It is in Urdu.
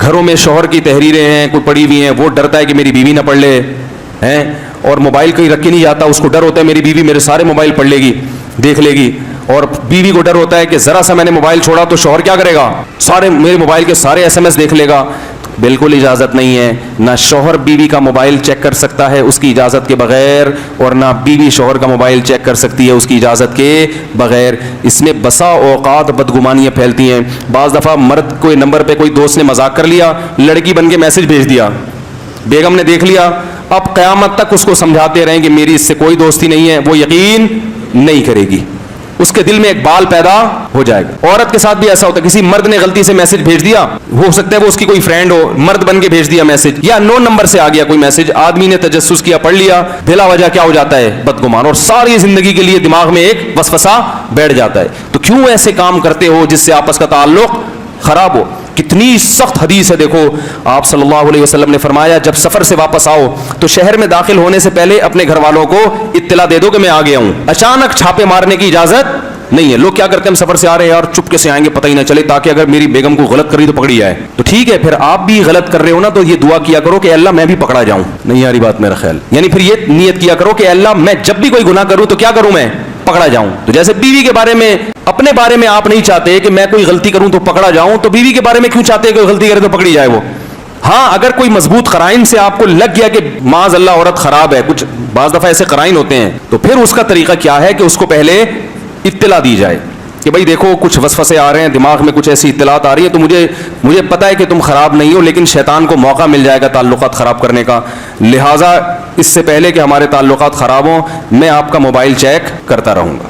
گھروں میں شوہر کی تحریریں ہیں کوئی پڑی ہوئی ہیں, وہ ڈرتا ہے کہ میری بیوی نہ پڑھ لے ہیں, اور موبائل کہیں رکھ کے نہیں جاتا, اس کو ڈر ہوتا ہے میری بیوی میرے سارے موبائل پڑھ لے گی, دیکھ لے گی, اور بیوی کو ڈر ہوتا ہے کہ ذرا سا میں نے موبائل چھوڑا تو شوہر کیا کرے گا, سارے میرے موبائل کے سارے SMS دیکھ لے گا. بالکل اجازت نہیں ہے, نہ شوہر بیوی کا موبائل چیک کر سکتا ہے اس کی اجازت کے بغیر, اور نہ بیوی شوہر کا موبائل چیک کر سکتی ہے اس کی اجازت کے بغیر. اس میں بسا اوقات بدگمانیاں پھیلتی ہیں. بعض دفعہ مرد کوئی نمبر پہ کوئی دوست نے مذاق کر لیا, لڑکی بن کے میسج بھیج دیا, بیگم نے دیکھ لیا, اب قیامت تک اس کو سمجھاتے رہیں کہ میری اس سے کوئی دوستی نہیں ہے, وہ یقین نہیں کرے گی, اس کے دل میں ایک بال پیدا ہو جائے گا. عورت کے ساتھ بھی ایسا ہوتا ہے, کسی مرد نے غلطی سے میسج بھیج دیا, ہو سکتا ہے وہ اس کی کوئی فرینڈ ہو, مرد بن کے بھیج دیا میسج, یا نو نمبر سے آ گیا کوئی میسج, آدمی نے تجسس کیا, پڑھ لیا, بلا وجہ کیا ہو جاتا ہے, بدگمان, اور ساری زندگی کے لیے دماغ میں ایک وسوسہ بیٹھ جاتا ہے. تو کیوں ایسے کام کرتے ہو جس سے آپس کا تعلق خراب ہو؟ کتنی سخت حدیث ہے, دیکھو آپ صلی اللہ علیہ وسلم نے فرمایا جب سفر سے واپس آؤ تو شہر میں داخل ہونے سے پہلے اپنے گھر والوں کو اطلاع دے دو کہ میں آ گیا ہوں. اچانک چھاپے مارنے کی اجازت نہیں ہے. لوگ کیا کرتے ہیں, ہم سفر سے آ رہے ہیں اور چپکے سے آئیں گے, پتہ ہی نہ چلے, تاکہ اگر میری بیگم کو غلط کری تو پکڑی جائے. تو ٹھیک ہے, پھر آپ بھی غلط کر رہے ہو نا, تو یہ دعا کیا کرو کہ اللہ میں بھی پکڑا جاؤں. نہیں آ رہی بات میرا خیال, یعنی پھر یہ نیت کیا کرو کہ اللہ میں جب بھی کوئی گناہ کروں تو کیا کروں, میں پکڑا جاؤں. تو جیسے بیوی کے بارے میں, اپنے بارے میں آپ نہیں چاہتے کہ میں کوئی غلطی کروں تو پکڑا جاؤں, تو بیوی کے بارے میں کیوں چاہتے ہیں کہ غلطی کرے تو پکڑی جائے وہ. ہاں اگر کوئی مضبوط قرائن سے آپ کو لگ گیا کہ معاذ اللہ عورت خراب ہے, کچھ بعض دفعہ ایسے قرائن ہوتے ہیں, تو پھر اس کا طریقہ کیا ہے کہ اس کو پہلے اطلاع دی جائے کہ بھائی دیکھو کچھ وسوسے آ رہے ہیں, دماغ میں کچھ ایسی اطلاعات آ رہی ہیں, تو مجھے پتہ ہے کہ تم خراب نہیں ہو, لیکن شیطان کو موقع مل جائے گا تعلقات خراب کرنے کا, لہٰذا اس سے پہلے کہ ہمارے تعلقات خراب ہوں میں آپ کا موبائل چیک کرتا رہوں گا.